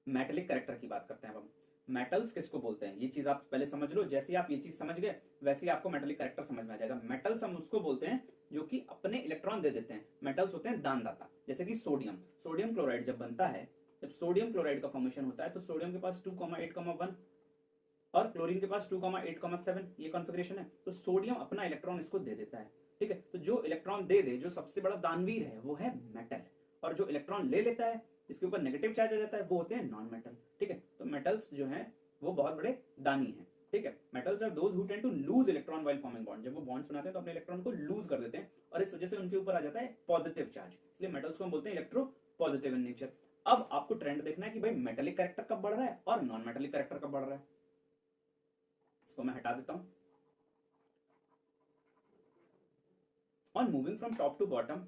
Metallic character की बात करते हैं अब हम। मेटल्स किसको बोलते हैं, ये चीज आप पहले समझ लो। जैसे ही आप ये चीज समझ गए वैसे ही आपको मेटेलिक कैरेक्टर समझ में आ जाएगा। मेटल्स हम उसको बोलते हैं जो कि अपने इलेक्ट्रॉन दे देते हैं। मेटल्स होते हैं दानदाता। जैसे कि सोडियम, सोडियम क्लोराइड जब बनता है, जब सोडियम क्लोराइड का फॉर्मेशन होता है तो सोडियम के पास 2,8,1 और क्लोरीन के पास 2,8,7 ये कॉन्फ़िगरेशन है। तो सोडियम अपना इलेक्ट्रॉन इसको दे देता है, ठीक है। तो जो इलेक्ट्रॉन दे दे, जो सबसे बड़ा दानवीर है वो है मेटल, और जो इलेक्ट्रॉन ले लेता है इसके ऊपर नेगेटिव चार्ज आ जाता है वो होते हैं नॉन मेटल, ठीक है। तो मेटल्स जो हैं वो बहुत बड़े दानी हैं, ठीक है। Metals are those who tend to lose electron while forming bond. जब वो बॉन्ड्स बनाते हैं तो अपने इलेक्ट्रॉन को लूज कर देते हैं और इस वजह से उनके ऊपर आ जाता है पॉजिटिव चार्ज, इसलिए मेटल्स को हम बोलते हैं इलेक्ट्रो पॉजिटिव इन नेचर। अब आपको ट्रेंड देखना है कि भाई मेटेलिक कैरेक्टर कब बढ़ रहा है और नॉन मेटेलिक कैरेक्टर कब बढ़ रहा है। इसको मैं हटा देता हूं। On moving from top to bottom,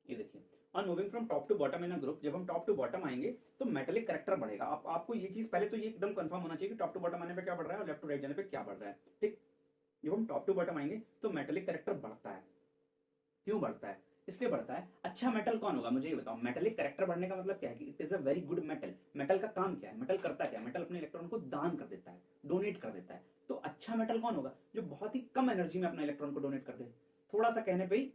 ये देखिए, on moving from top to bottom in a group, जब हम टॉप टू बॉटम आएंगे तो मेटेलिक कैरेक्टर बढ़ेगा। आपको ये चीज पहले तो ये एकदम कंफर्म होना चाहिए कि टॉप टू बॉटम आने पे क्या बढ़ रहा है और लेफ्ट टू राइट जाने पे क्या बढ़ रहा है, ठीक। जब हम टॉप टू बॉटम आएंगे तो मेटेलिक कैरेक्टर बढ़ता है। क्यों बढ़ता है? इसलिए बढ़ता है, अच्छा मेटल कौन होगा मुझे ये बताओ। मेटेलिक कैरेक्टर बढ़ने का मतलब क्या है कि it is a very good metal. Metal का काम क्या है, मेटल करता क्या है, मेटल अपने इलेक्ट्रॉन को दान कर देता है, डोनेट कर देता है। तो अच्छा मेटल कौन होगा, जो बहुत ही कम एनर्जी में अपना इलेक्ट्रॉन को डोनेट कर दे, थोड़ा सा कहने पे ही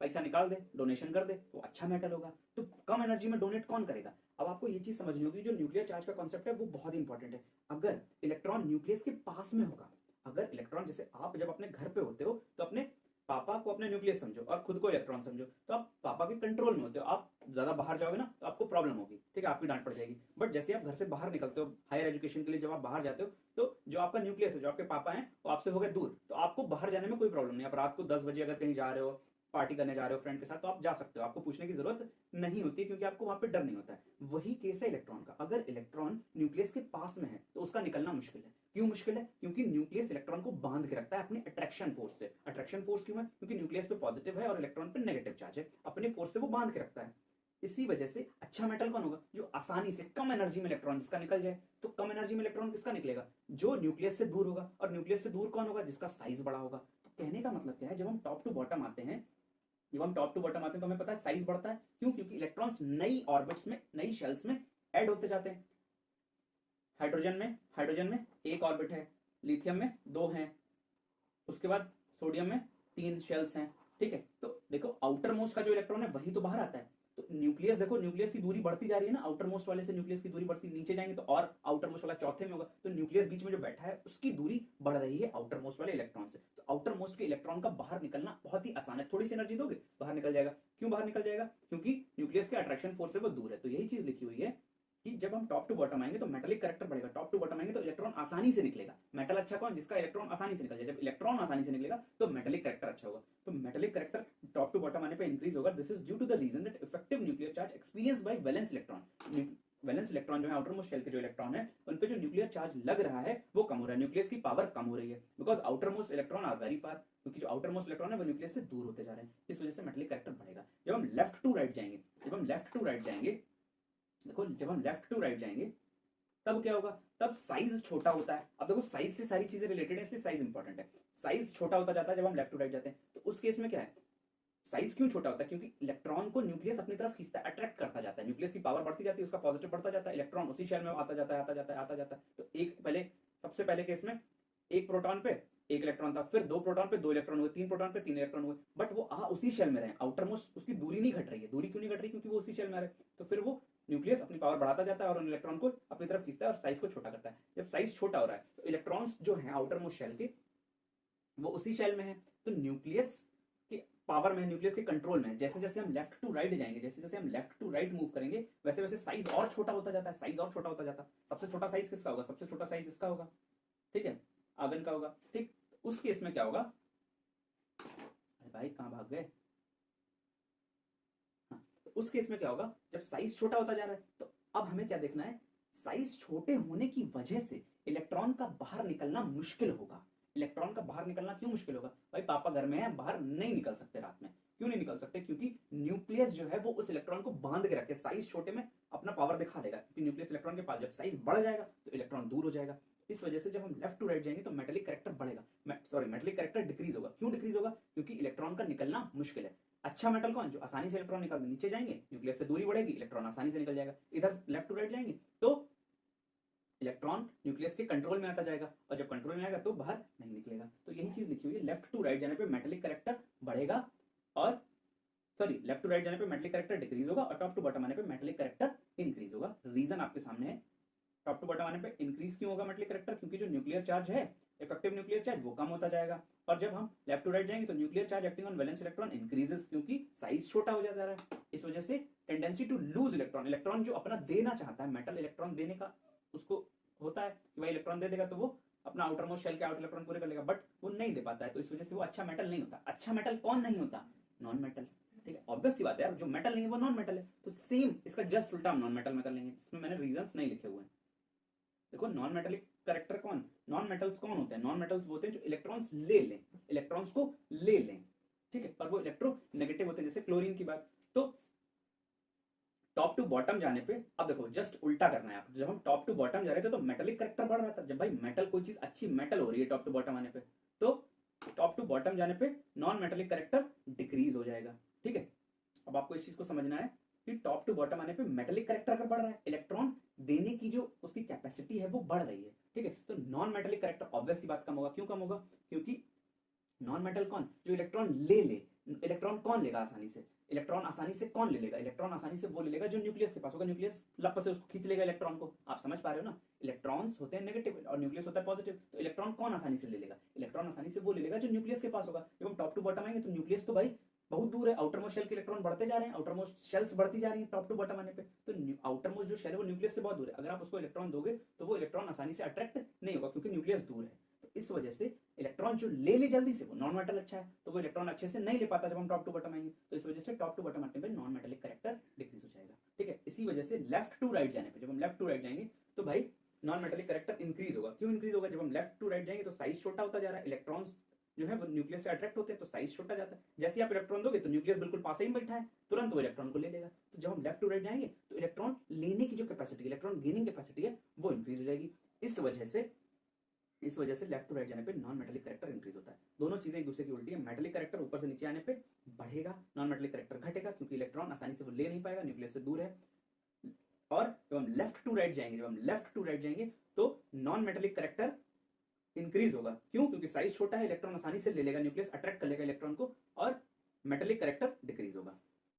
पैसा निकाल दे, डोनेशन कर दे, तो अच्छा मेटल होगा। तो कम एनर्जी में डोनेट कौन करेगा। अब आपको ये चीज समझनी होगी, जो न्यूक्लियर चार्ज का कॉन्सेप्ट है वो बहुत इंपॉर्टेंट है। अगर इलेक्ट्रॉन न्यूक्लियस के पास में होगा, अगर इलेक्ट्रॉन, जैसे आप जब अपने घर पे होते हो तो अपने पापा को अपने न्यूक्लियस समझो और खुद को इलेक्ट्रॉन समझो, तो आप पापा के कंट्रोल में होते हो। आप ज्यादा बाहर जाओगे ना तो आपको प्रॉब्लम होगी, ठीक है, आपकी डांट पड़ जाएगी। बट जैसे आप घर से बाहर निकलते हो हायर एजुकेशन के लिए, जब आप बाहर जाते हो तो जो आपका न्यूक्लियस है, जो आपके पापा हैं, वो आपसे हो गए दूर, तो आपको बाहर जाने में कोई प्रॉब्लम नहीं। आप रात को 10 बजे अगर कहीं जा रहे हो, पार्टी करने जा रहे हो फ्रेंड के साथ, तो आप जा सकते हो, आपको पूछने की जरूरत नहीं होती, क्योंकि आपको वहां पे डर नहीं होता है। वही केस है इलेक्ट्रॉन का। अगर इलेक्ट्रॉन न्यूक्लियस के पास में है तो उसका निकलना मुश्किल है। क्यों मुश्किल है? क्योंकि न्यूक्लियस इलेक्ट्रॉन को बांध के रखता है अपने अट्रैक्शन फोर्स से। अट्रैक्शन फोर्स क्यों है? क्योंकि न्यूक्लियस पे पॉजिटिव है और इलेक्ट्रॉन पे नेगेटिव चार्ज है, अपने फोर्स से वो बांध के रखता है। इसी वजह से अच्छा मेटल कौन होगा, जो आसानी से कम एनर्जी में इलेक्ट्रॉन जिसका निकल जाए। तो कम एनर्जी में इलेक्ट्रॉन किसका निकलेगा, जो न्यूक्लियस से दूर होगा। और न्यूक्लियस से दूर कौन होगा, जिसका साइज बड़ा होगा। तो कहने का मतलब क्या है, जब हम टॉप टू बॉटम आते हैं, जब हम टॉप टू बॉटम आते हैं तो हमें पता है साइज बढ़ता है। क्यों? क्योंकि इलेक्ट्रॉन्स नई ऑर्बिट्स में, नई शेल्स में ऐड होते जाते हैं। हाइड्रोजन में एक ऑर्बिट है, लिथियम में 2 हैं, उसके बाद सोडियम में 3 शेल्स हैं, ठीक है। तो देखो आउटर मोस्ट का जो इलेक्ट्रॉन है वही तो बाहर आता है। तो न्यूक्लियस देखो, न्यूक्लियस की दूरी बढ़ती जा रही है ना, आउटर मोस्ट वाले से न्यूक्लियस की दूरी बढ़ती, नीचे जाएंगे तो और आउटर मोस्ट वाला चौथे में होगा, तो न्यूक्लियस बीच में जो बैठा है उसकी दूरी बढ़ रही है आउटर मोस्ट वाले इलेक्ट्रॉन से। तो आउटर मोस्ट के इलेक्ट्रॉन का बाहर निकलना बहुत ही आसान है, थोड़ी सी एनर्जी दोगे बाहर निकल जाएगा। क्यों बाहर निकल जाएगा? क्योंकि न्यूक्लियस के अट्रैक्शन फोर्स से वो दूर है। तो यही चीज लिखी हुई है कि जब हम टॉप टू बॉटम आएंगे तो मेटेलिक कैरेक्टर बढ़ेगा। टॉप टू बॉटम आएंगे तो इलेक्ट्रॉन आसानी से निकलेगा। मेटल अच्छा कौन, जिसका इलेक्ट्रॉन आसानी से निकल जाए। जब इलेक्ट्रॉन आसानी से निकलेगा तो मेटेलिक कैरेक्टर अच्छा होगा। तो metallic character top to bottom आने पे इंक्रीज होगा। This is due to the reason that effective nuclear charge experience by valence electron. Valence electron जो है, आउटर मोस्ट शेल के जो इलेक्ट्रॉन है, उन पे जो न्यूक्लियर चार्ज लग रहा है वो कम हो रहा है, न्यूक्लियस की पावर कम हो रही है। Because outermost electron are very far, क्योंकि जो आउटर मोस्ट इलेक्ट्रॉन है वो न्यूक्लियस से दूर होते जा रहे हैं, इस वजह से मेटेलिक कैरेक्टर बढ़ेगा। जब हम लेफ्ट टू राइट जाएंगे, देखो जब हम लेफ्ट टू राइट जाएंगे तब क्या होगा, तब साइज छोटा होता है। अब देखो साइज से सारी चीजें रिलेटेड है, इसलिए साइज इंपॉर्टेंट है। साइज छोटा होता जाता है जब हम लेफ्ट टू राइट जाते हैं। तो उस केस में क्या है, साइज क्यों छोटा होता है? क्योंकि इलेक्ट्रॉन को न्यूक्लियस अपनी तरफ खींचता है, अट्रैक्ट करता जाता है। न्यूक्लियस की पावर बढ़ती जाती है, उसका पॉजिटिव बढ़ता जाता है, इलेक्ट्रॉन उसी शेल में आता जाता है। तो एक पहले, सबसे पहले केस में एक प्रोटॉन पे एक इलेक्ट्रॉन था, फिर 2 प्रोटॉन पे 2 इलेक्ट्रॉन हुए, 3 प्रोटॉन पे 3 इलेक्ट्रॉन हुए, बट वो उसी शेल में रहे। आउटर मोस्ट उसकी दूरी नहीं घट रही है। दूरी क्यों नहीं घट रही? क्योंकि वो उसी शेल में रहे। तो फिर वो न्यूक्लियस अपनी पावर बढ़ाता जाता है और उन इलेक्ट्रॉन को अपनी तरफ खींचता है और साइज को छोटा करता है। जब साइज छोटा हो रहा है तो इलेक्ट्रॉन्स जो है आउटर मोस्ट शेल के, वो उसी शेल में है, तो न्यूक्लियस के पावर में, न्यूक्लियस के कंट्रोल में। जैसे जैसे हम लेफ्ट टू राइट जाएंगे, जैसे जैसे हम लेफ्ट टू राइट मूव करेंगे, वैसे वैसे साइज और छोटा होता जाता है, साइज और छोटा होता जाता है। सबसे छोटा साइज किसका होगा? सबसे छोटा साइज इसका होगा, ठीक है, आर्गन का होगा, ठीक। उस केस में क्या होगा, अरे भाई कहां भाग गए, हाँ, तो उस केस में क्या होगा, जब साइज छोटा होता जा रहा है तो अब हमें क्या देखना है, साइज छोटे होने की वजह से इलेक्ट्रॉन का बाहर निकलना मुश्किल होगा। इलेक्ट्रॉन का बाहर निकलना क्यों मुश्किल होगा? भाई पापा घर में है, बाहर नहीं निकल सकते रात में। क्यों नहीं निकल सकते? क्योंकि न्यूक्लियस जो है वो उस इलेक्ट्रॉन को बांध के रखे, साइज छोटे में अपना पावर दिखा देगा। क्योंकि न्यूक्लियस इलेक्ट्रॉन के पास, जब साइज बढ़ जाएगा तो इलेक्ट्रॉन दूर हो जाएगा। इस वजह से जब हम लेफ्ट टू राइट जाएंगे तो मेटेलिक कैरेक्टर बढ़ेगा, सॉरी मेटेलिक कैरेक्टर डिक्रीज होगा। क्यों डिक्रीज होगा? क्योंकि इलेक्ट्रॉन का निकलना मुश्किल है। अच्छा मेटल कौन, जो आसानी से इलेक्ट्रॉन निकाल नीचे जाएंगे, न्यूक्लियस से दूरी बढ़ेगी, इलेक्ट्रॉन आसानी से निकल जाएगा, इधर लेफ्ट टू राइट जाएंगे तो इलेक्ट्रॉन न्यूक्लियस के कंट्रोल में आता जाएगा, और जब कंट्रोल में आएगा तो बाहर नहीं निकलेगा। तो यही चीज लिखी हुई है, लेफ्ट टू राइट जाने पे मेटेलिक करेक्टर बढ़ेगा, और सॉरी लेफ्ट टू राइट जाने पे मेटेलिक करेक्टर डिक्रीज होगा, और टॉप टू बॉटम आने पे मेटेलिक करेक्टर इंक्रीज होगा। रीजन आपके सामने है, टॉप टू बॉटम आने पे इंक्रीज क्यों होगा मेटेलिक करेक्टर, क्योंकि जो न्यूक्लियर चार्ज है, इफेक्टिव न्यूक्लियर चार्ज, वो कम होता जाएगा, और जब हम लेफ्ट टू राइट जाएंगे तो nuclear charge acting on valence electron increases, क्योंकि साइज छोटा हो जाता है। इस वजह से tendency to lose electron, electron जो अपना देना चाहता है, मेटल इलेक्ट्रॉन देने का उसको होता है कि भाई इलेक्ट्रॉन दे देगा तो वो अपना आउटर मोस्ट शेल के आउट इलेक्ट्रॉन पूरे कर लेगा, बट वो नहीं दे पाता है, तो इस वजह से वो अच्छा मेटल नहीं होता। अच्छा मेटल कौन नहीं होता, नॉन मेटल। ठीक है, ऑब्वियस सी बात है यार, जो मेटल नहीं है वो नॉन मेटल है, तो सेम इसका जस्ट उल्टा हम नॉन मेटल में कर लेंगे, जिसमें मैंने रीजंस नहीं लिखे हुए हैं। देखो नॉन मेटेलिक करेक्टर कौन, नॉन मेटल्स कौन होते हैं, नॉन मेटल्स वो होते हैं जो इलेक्ट्रॉन्स ले लें, इलेक्ट्रॉन्स को ले लें, ठीक है, पर वो इलेक्ट्रो नेगेटिव होते हैं, जैसे क्लोरीन की बात। तो टॉप टू बॉटम जाने पे अब देखो जस्ट उल्टा करना है आपको, जब हम टॉप टू बॉटम जा रहे थे तो मेटेलिक करेक्टर बढ़ रहा था, जब भाई मेटल कोई चीज अच्छी मेटल हो रही है टॉप टू बॉटम आने पे, तो टॉप टू बॉटम जाने पे नॉन मेटेलिक करेक्टर डिक्रीज हो जाएगा। ठीक है, अब आपको इस चीज को समझना है कि टॉप टू बॉटम आने पे मेटेलिक करेक्टर अगर बढ़ रहा है, इलेक्ट्रॉन देने की जो उसकी कैपेसिटी है वो बढ़ रही है। ठीक है, तो नॉन मेटेलिक करेक्टर ऑब्वियस सी बात कम होगा। क्यों कम होगा, क्योंकि नॉन मेटल कौन, जो इलेक्ट्रॉन ले ले, इलेक्ट्रॉन कौन लेगा आसानी से, इलेक्ट्रॉन आसानी से कौन ले लेगा, इलेक्ट्रॉन आसानी से वो ले लेगा जो न्यूक्लियस के पास होगा, न्यूक्लियस लप से उसको खींच लेगा इलेक्ट्रॉन को। आप समझ पा रहे हो ना, इलेक्ट्रॉन्स होते हैं नेगेटिव और न्यूक्लियस होता है पॉजिटिव, तो इलेक्ट्रॉन कौन आसानी से ले लेगा, इलेक्ट्रॉन आसानी से वो ले लेगा जो न्यूक्लियस के पास होगा। जब हम टॉप टू बॉटम आएंगे तो न्यूक्लियस तो भाई बहुत दूर है, आउटर मोस्ट शेल के इलेक्ट्रॉन बढ़ते जा रहे हैं, आउटर मोस्ट शेल्स बढ़ती जा रही है टॉप टू बॉटम आने पे, तो आउटर मोस्ट जो शेल है वो न्यूक्लियस से बहुत दूर है, अगर आप उसको इलेक्ट्रॉन दोगे तो वो इलेक्ट्रॉन आसानी से अट्रैक्ट नहीं होगा क्योंकि न्यूक्लियस दूर है। तो इस वजह से इलेक्ट्रॉन जो ले ले जल्दी से वो नॉन मेटल अच्छा है, तो वो इलेक्ट्रॉन अच्छे से नहीं ले पाता जब हम टॉप टू बॉटम आएंगे, तो इस वजह से टॉप टू बॉटम आने पे नॉन मेटेलिक करेक्टर डिक्रीज हो जाएगा। ठीक है, इसी वजह से लेफ्ट टू राइट जाने पे, जब हम लेफ्ट टू राइट जाएंगे तो भाई नॉन मेटेलिक करेक्टर इंक्रीज होगा। क्यों इंक्रीज होगा, जब हम लेफ्ट टू राइट जाएंगे तो साइज छोटा होता जा रहा है, इलेक्ट्रॉन्स जो है वो न्यूक्लियस से अट्रैक्ट होते हैं तो साइज छोटा जाता है, जैसे आप इलेक्ट्रॉन दोगे तो न्यूक्लियस बिल्कुल पास ही में बैठा है, तुरंत वो इलेक्ट्रॉन को ले लेगा। तो जब हम लेफ्ट टू राइट जाएंगे तो इलेक्ट्रॉन लेने की जो कैपेसिटी, इलेक्ट्रॉन गेनिंग कैपेसिटी है वो इंक्रीज हो जाएगी। इस वजह से लेफ्ट टू राइट जाने पे नॉन मेटेलिक करेक्टर इंक्रीज होता है। दोनों चीजें एक दूसरे की उल्टी है, मेटेलिक करेक्टर ऊपर से नीचे आने पे बढ़ेगा, नॉन मेटेलिक करेक्टर घटेगा क्योंकि इलेक्ट्रॉन आसानी से वो ले नहीं पाएगा, न्यूक्लियस से दूर है। और जब हम लेफ्ट टू राइट जाएंगे तो नॉन मेटेलिक करेक्टर इंक्रीज होगा। क्यों, क्योंकि साइज छोटा है, इलेक्ट्रॉन आसानी से ले लेगा, न्यूक्लियस अट्रैक्ट कर लेगा इलेक्ट्रॉन को, और मेटेलिक करेक्टर डिक्रीज होगा।